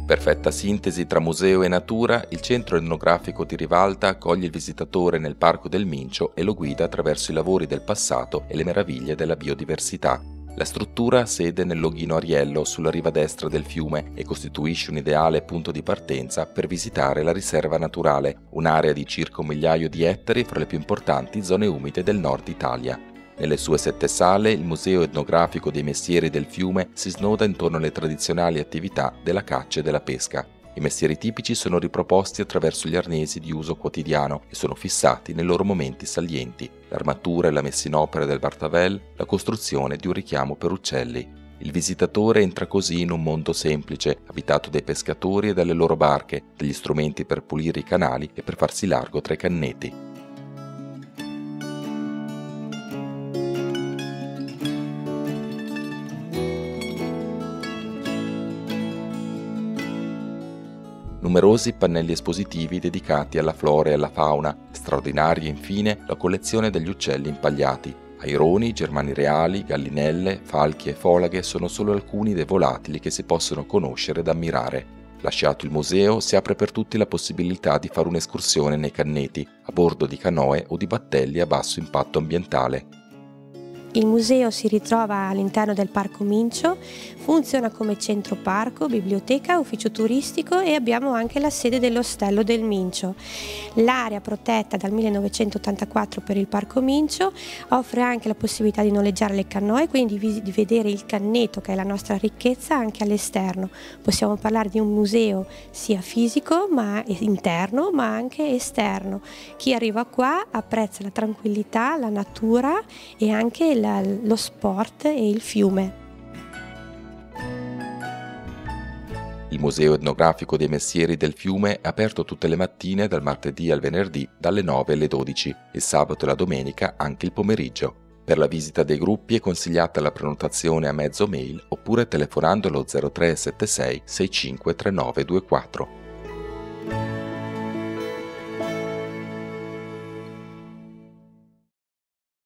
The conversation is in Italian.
Perfetta sintesi tra museo e natura, il centro etnografico di Rivalta accoglie il visitatore nel Parco del Mincio e lo guida attraverso i lavori del passato e le meraviglie della biodiversità. La struttura ha sede nel Logino Ariello, sulla riva destra del fiume, e costituisce un ideale punto di partenza per visitare la riserva naturale, un'area di circa 1 migliaio di ettari fra le più importanti zone umide del nord Italia. Nelle sue 7 sale, il Museo etnografico dei mestieri del fiume si snoda intorno alle tradizionali attività della caccia e della pesca. I mestieri tipici sono riproposti attraverso gli arnesi di uso quotidiano e sono fissati nei loro momenti salienti: l'armatura e la messa in opera del Bartavel, la costruzione di un richiamo per uccelli. Il visitatore entra così in un mondo semplice, abitato dai pescatori e dalle loro barche, dagli strumenti per pulire i canali e per farsi largo tra i canneti. Numerosi pannelli espositivi dedicati alla flora e alla fauna, straordinaria infine la collezione degli uccelli impagliati. Aironi, germani reali, gallinelle, falchi e folaghe sono solo alcuni dei volatili che si possono conoscere ed ammirare. Lasciato il museo, si apre per tutti la possibilità di fare un'escursione nei canneti, a bordo di canoe o di battelli a basso impatto ambientale. Il museo si ritrova all'interno del Parco Mincio, funziona come centro parco, biblioteca, ufficio turistico e abbiamo anche la sede dell'Ostello del Mincio. L'area protetta dal 1984 per il Parco Mincio offre anche la possibilità di noleggiare le canoe, quindi di vedere il canneto, che è la nostra ricchezza, anche all'esterno. Possiamo parlare di un museo sia fisico ma interno ma anche esterno. Chi arriva qua apprezza la tranquillità, la natura e anche lo sport e il fiume. Il Museo etnografico dei mestieri del fiume è aperto tutte le mattine dal martedì al venerdì dalle 9 alle 12, il sabato e la domenica anche il pomeriggio. Per la visita dei gruppi è consigliata la prenotazione a mezzo mail oppure telefonando allo 0376 653924.